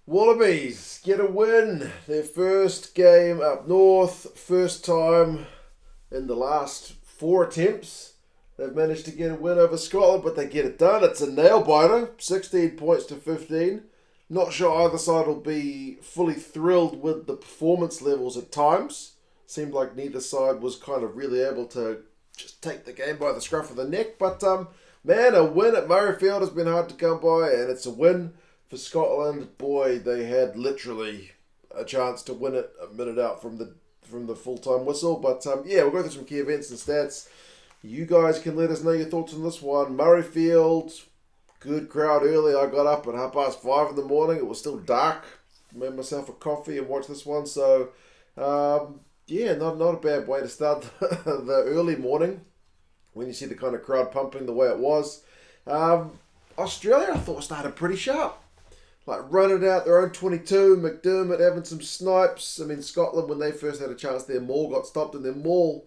Wallabies get a win. Their first game up north, first time in the last 4 attempts. They've managed to get a win over Scotland, but they get it done. It's a nail biter, 16 points to 15. Not sure either side will be fully thrilled with the performance levels at times. Seemed like neither side was kind of really able to just take the game by the scruff of the neck. But man, a win at Murrayfield has been hard to come by, and it's a win for Scotland. Boy, they had literally a chance to win it a minute out from the full-time whistle. But yeah, we'll go through some key events and stats. You guys can let us know your thoughts on this one. Murrayfield, good crowd early. I got up at 5:30 in the morning. It was still dark. Made myself a coffee and watched this one. So yeah, not a bad way to start the early morning when you see the kind of crowd pumping the way it was. Australia, I thought, started pretty sharp. Like running out their own 22, McDermott having some snipes. I mean, Scotland, when they first had a chance, their maul got stopped, and their maul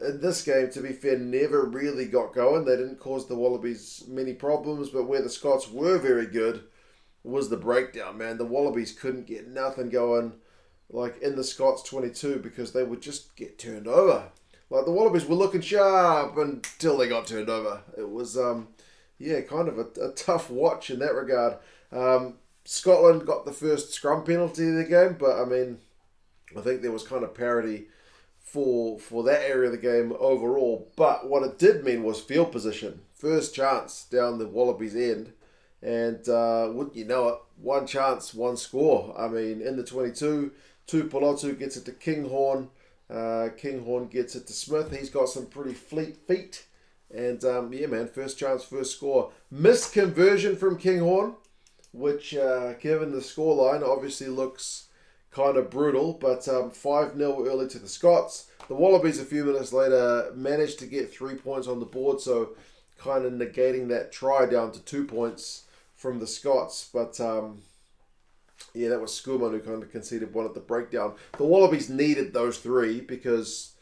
in this game, to be fair, never really got going. They didn't cause the Wallabies many problems, but where the Scots were very good was the breakdown, man. The Wallabies couldn't get nothing going, like in the Scots 22, because they would just get turned over. Like the Wallabies were looking sharp until they got turned over. It was, yeah, kind of a tough watch in that regard. Scotland got the first scrum penalty of the game, but I mean, I think there was kind of parity for that area of the game overall. But what it did mean was field position. First chance down the Wallabies end, and wouldn't you know it, one chance, one score. I mean, in the 22, Tuipulotu gets it to Kinghorn. Kinghorn gets it to Smith. He's got some pretty fleet feet. And yeah, man, first chance, first score. Missed conversion from Kinghorn, which, given the scoreline, obviously looks kind of brutal. But 5-0 early to the Scots. The Wallabies, a few minutes later, managed to get 3 points on the board, so kind of negating that try down to 2 points from the Scots. But yeah, that was Schoeman who kind of conceded one at the breakdown. The Wallabies needed those three because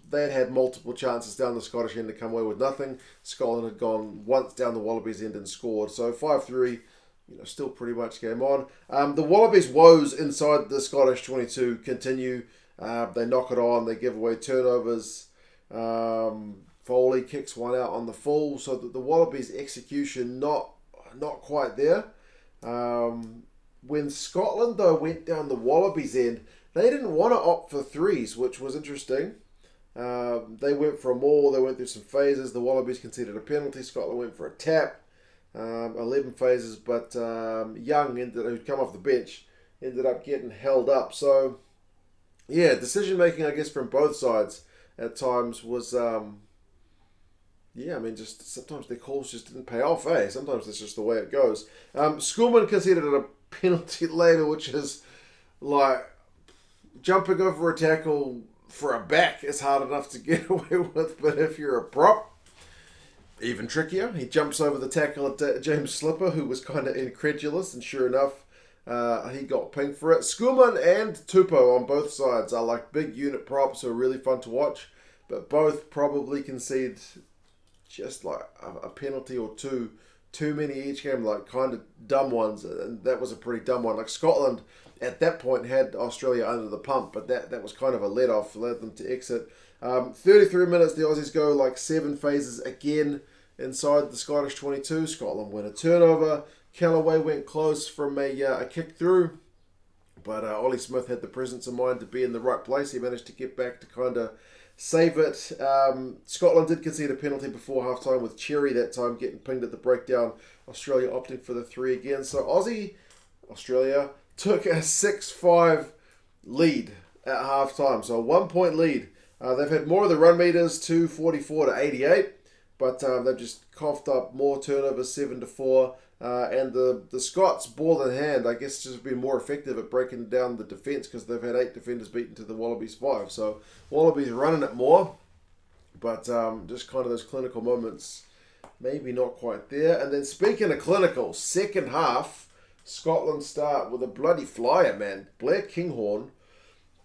they had multiple chances down the Scottish end to come away with nothing. Scotland had gone once down the Wallabies end and scored. So 5-3, still pretty much game on. The Wallabies' woes inside the Scottish 22 continue. They knock it on. They give away turnovers. Foley kicks one out on the full. So the Wallabies' execution not quite there. When Scotland, though, went down the Wallabies end, they didn't want to opt for threes, which was interesting. They went for a maul, they went through some phases. The Wallabies conceded a penalty. Scotland went for a tap. 11 phases, but Young, who'd come off the bench, ended up getting held up. So, yeah, decision making, I guess, from both sides at times was, yeah, I mean, just sometimes their calls just didn't pay off, eh? Sometimes that's just the way it goes. Schoeman conceded a penalty later, which is like jumping over a tackle for a back is hard enough to get away with, but if you're a prop, even trickier. He jumps over the tackle at James Slipper, who was kind of incredulous, and sure enough, he got pinged for it. Schoeman and Tupo on both sides are like big unit props who are really fun to watch, but both probably concede just like a penalty or two too many each game, like kind of dumb ones, and that was a pretty dumb one. Like Scotland at that point had Australia under the pump, but that was kind of a let-off, led them to exit. 33 minutes, the Aussies go like 7 phases again inside the Scottish 22. Scotland win a turnover. Kellaway went close from a kick through, but Ollie Smith had the presence of mind to be in the right place. He managed to get back to kind of save it. Scotland did concede a penalty before half-time with Cherry that time getting pinged at the breakdown. Australia opting for the 3 again. So Australia took a 6-5 lead at half-time. So a 1-point lead. They've had more of the run meters, 244 to 88, but they've just coughed up more turnovers, 7-4. And the Scots, ball in hand, I guess just been more effective at breaking down the defence because they've had 8 defenders beaten to the Wallabies 5. So Wallabies running it more, but just kind of those clinical moments, maybe not quite there. And then speaking of clinical, second half, Scotland start with a bloody flyer, man. Blair Kinghorn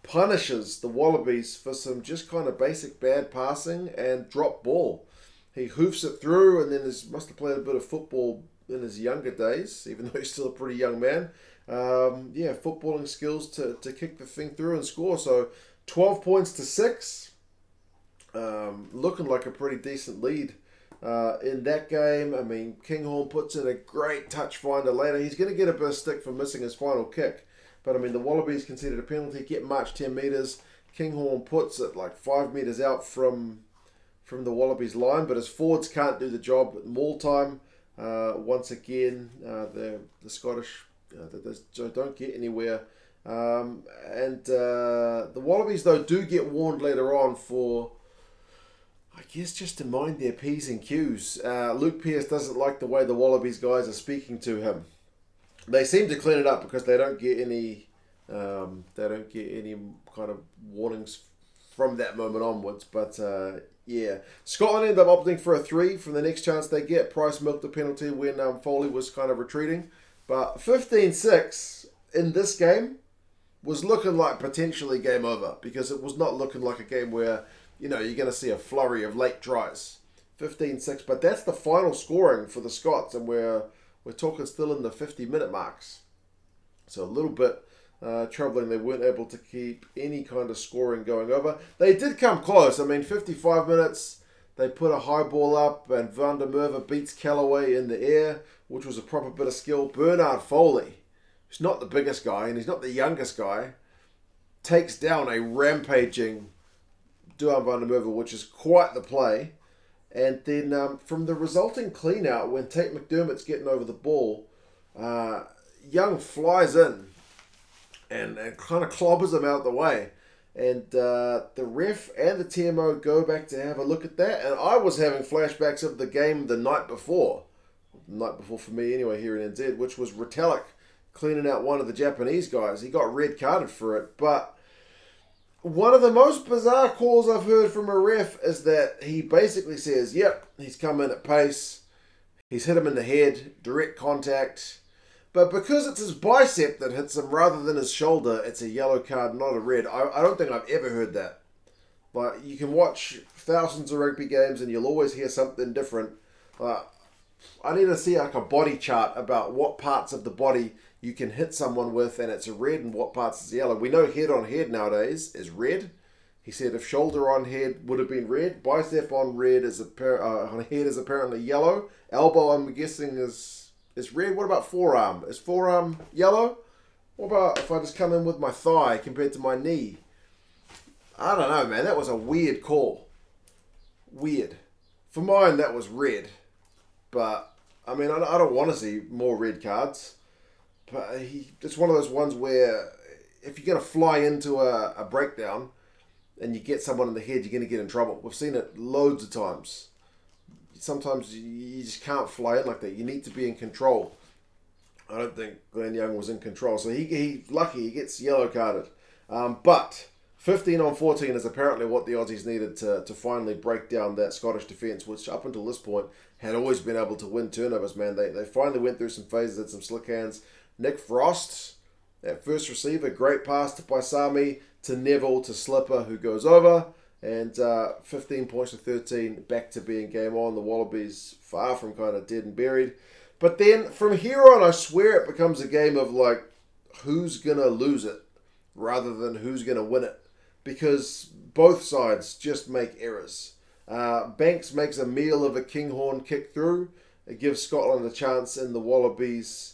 punishes the Wallabies for some just kind of basic bad passing and drop ball. He hoofs it through and then must have played a bit of football in his younger days, even though he's still a pretty young man. Footballing skills to kick the thing through and score. So 12 points to 6. Looking like a pretty decent lead in that game. I mean, Kinghorn puts in a great touch finder later. He's going to get a bit of stick for missing his final kick. But I mean, the Wallabies conceded a penalty, get marched 10 metres. Kinghorn puts it like 5 metres out from the Wallabies line, but his forwards can't do the job at maul time. Once again, the Scottish they don't get anywhere. The Wallabies, though, do get warned later on for, I guess, just to mind their P's and Q's. Luke Pierce doesn't like the way the Wallabies guys are speaking to him. They seem to clean it up because they don't get any kind of warnings from that moment onwards. But Scotland end up opting for a 3 from the next chance they get. Price milked the penalty when Foley was kind of retreating. But 15-6 in this game was looking like potentially game over, because it was not looking like a game where, you're going to see a flurry of late tries. 15-6, but that's the final scoring for the Scots, and we're talking still in the 50-minute marks. So a little bit troubling they weren't able to keep any kind of scoring going over. They did come close. I mean, 55 minutes, they put a high ball up, and Merwe beats Kellaway in the air, which was a proper bit of skill. Bernard Foley, who's not the biggest guy, and he's not the youngest guy, takes down a rampaging Duhan Merwe, which is quite the play. And then from the resulting clean out, when Tate McDermott's getting over the ball, Young flies in and kind of clobbers him out the way. And the ref and the TMO go back to have a look at that. And I was having flashbacks of the game the night before. The night before for me anyway here in NZ, which was Ritchie cleaning out one of the Japanese guys. He got red carded for it. But one of the most bizarre calls I've heard from a ref is that he basically says, yep, he's come in at pace. He's hit him in the head, direct contact. But because it's his bicep that hits him rather than his shoulder, it's a yellow card, not a red. I don't think I've ever heard that. Like, you can watch thousands of rugby games and you'll always hear something different. I need to see like a body chart about what parts of the body you can hit someone with and it's a red and what parts is yellow. We know head on head nowadays is red. He said if shoulder on head would have been red, bicep on red is on head is apparently yellow. Elbow, I'm guessing, is red. What about forearm? Is forearm yellow? What about if I just come in with my thigh compared to my knee? I don't know, man. That was a weird call. Weird. For mine, that was red. But, I mean, I don't want to see more red cards. But it's one of those ones where if you're going to fly into a breakdown and you get someone in the head, you're going to get in trouble. We've seen it loads of times. Sometimes you just can't fly in like that. You need to be in control. I don't think Glen Young was in control. So he's lucky he gets yellow carded. But 15-14 is apparently what the Aussies needed to finally break down that Scottish defence, which up until this point had always been able to win turnovers, man. They finally went through some phases, had some slick hands. Nick Frost, that first receiver, great pass to Paisami, to Neville, to Slipper, who goes over. And 15 points to 13, back to being game on. The Wallabies far from kind of dead and buried. But then from here on, I swear it becomes a game of like, who's going to lose it rather than who's going to win it. Because both sides just make errors. Banks makes a meal of a Kinghorn kick through. It gives Scotland a chance in the Wallabies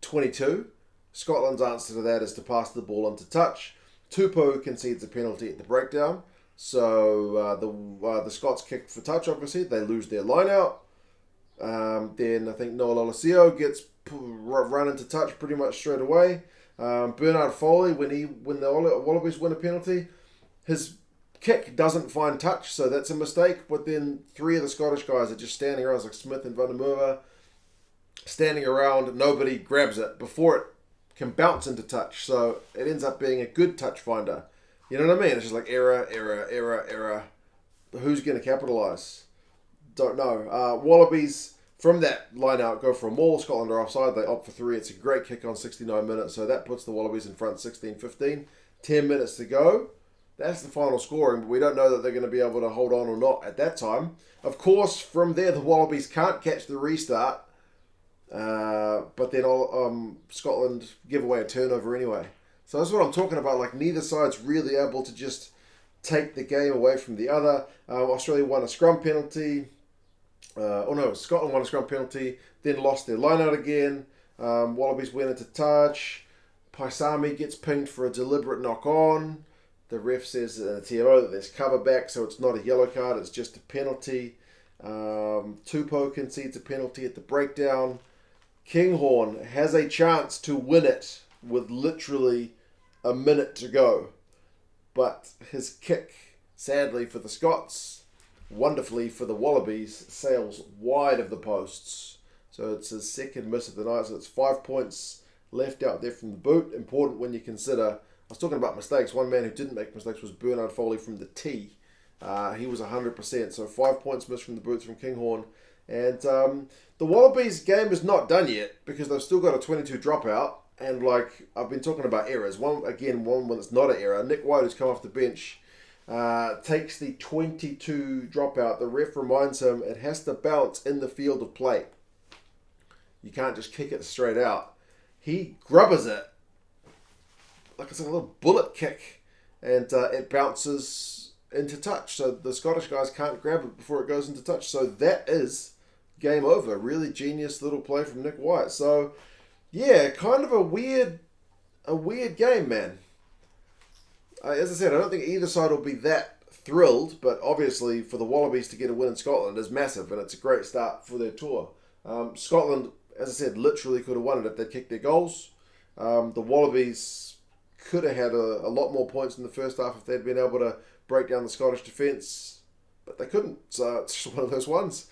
22. Scotland's answer to that is to pass the ball into touch. Tuipulotu concedes a penalty at the breakdown. So the Scots kick for touch, obviously. They lose their line out. Then I think Noel Ollie gets run into touch pretty much straight away. Bernard Foley, when the Wallabies win a penalty, his kick doesn't find touch, so that's a mistake. But then three of the Scottish guys are just standing around, like Smith and Merwe, standing around. Nobody grabs it before it can bounce into touch. So it ends up being a good touch finder. You know what I mean? It's just like error. Who's going to capitalise? Don't know. Wallabies, from that line out, go for a maul. Scotland are offside. They opt for 3. It's a great kick on 69 minutes. So that puts the Wallabies in front 16-15. 10 minutes to go. That's the final scoring, but we don't know that they're going to be able to hold on or not at that time. Of course, from there, the Wallabies can't catch the restart. but then Scotland give away a turnover anyway. So that's what I'm talking about. Like, neither side's really able to just take the game away from the other. Australia won a scrum penalty. Scotland won a scrum penalty, then lost their line out again. Wallabies went into touch. Paisami gets pinged for a deliberate knock on. The ref says in the TMO that there's cover back, so it's not a yellow card, it's just a penalty. Tupo concedes a penalty at the breakdown. Kinghorn has a chance to win it with literally a minute to go. But his kick, sadly for the Scots, wonderfully for the Wallabies, sails wide of the posts. So it's his second miss of the night. So it's 5 points left out there from the boot. Important when you consider, I was talking about mistakes. One man who didn't make mistakes was Bernard Foley from the tee. He was 100%. So 5 points missed from the boots from Kinghorn. And the Wallabies game is not done yet because they've still got a 22 dropout. And like I've been talking about errors. One when it's not an error. Nick White, who's come off the bench, takes the 22 dropout. The ref reminds him it has to bounce in the field of play. You can't just kick it straight out. He grubbers it like it's a little bullet kick, and it bounces into touch. So the Scottish guys can't grab it before it goes into touch. So that is game over. Really genius little play from Nick White. So yeah, kind of a weird game, man. As I said, I don't think either side will be that thrilled, but obviously for the Wallabies to get a win in Scotland is massive, and it's a great start for their tour. Scotland, as I said, literally could have won it if they'd kicked their goals. The Wallabies could have had a lot more points in the first half if they'd been able to break down the Scottish defence, but they couldn't. So it's just one of those ones.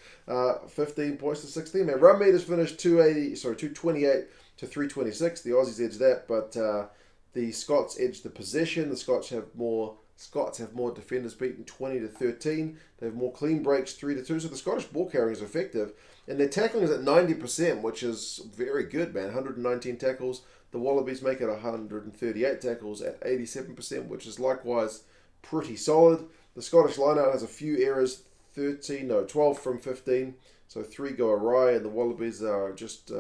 15 points to 16. Man, run meters finished 228 to 326. The Aussies edged that, but the Scots edged the possession. The Scots have more defenders beaten 20 to 13. They have more clean breaks 3 to 2. So the Scottish ball carrying is effective, and their tackling is at 90%, which is very good, man. 119 tackles. The Wallabies make it 138 tackles at 87%, which is likewise pretty solid. The Scottish lineout has a few errors, 12 from 15, so 3 go awry, and the Wallabies are just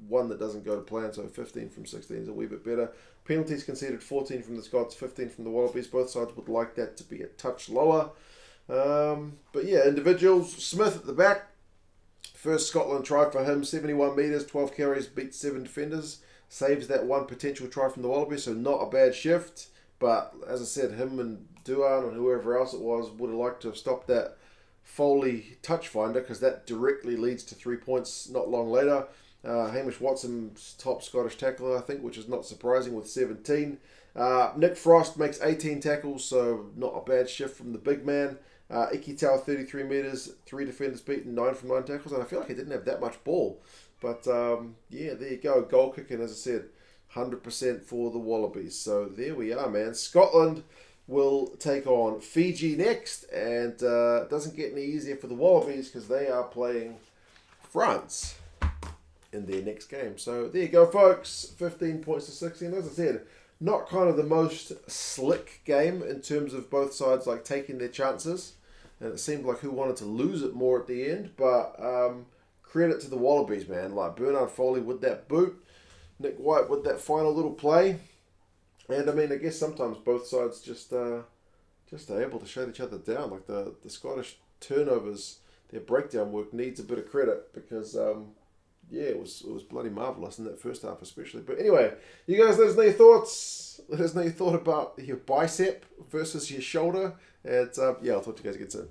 one that doesn't go to plan, so 15 from 16 is a wee bit better. Penalties conceded, 14 from the Scots, 15 from the Wallabies. Both sides would like that to be a touch lower. But yeah, individuals. Smith at the back. First Scotland try for him, 71 metres, 12 carries, beats 7 defenders. Saves that one potential try from the Wallabies, so not a bad shift. But as I said, him and Duhan and whoever else it was would have liked to have stopped that Foley touch finder, because that directly leads to 3 points not long later. Hamish Watson's top Scottish tackler, I think, which is not surprising with 17. Nick Frost makes 18 tackles, so not a bad shift from the big man. Ikitau, 33 metres, 3 defenders beaten, 9 from 9 tackles, and I feel like he didn't have that much ball. But yeah, there you go. Goal kicking, as I said, 100% for the Wallabies. So there we are, man. Scotland will take on Fiji next, and it doesn't get any easier for the Wallabies because they are playing France in their next game. So there you go, folks. 15 points to 16. As I said, not kind of the most slick game in terms of both sides like taking their chances, and it seemed like who wanted to lose it more at the end. But credit to the Wallabies, man. Like Bernard Foley with that boot, Nick White with that final little play, and I mean, I guess sometimes both sides just are able to shut each other down. Like the Scottish turnovers, their breakdown work needs a bit of credit because yeah, it was bloody marvellous in that first half especially. But anyway, you guys let us know your thoughts. Let us know your thought about your bicep versus your shoulder. And yeah, I'll talk to you guys again soon.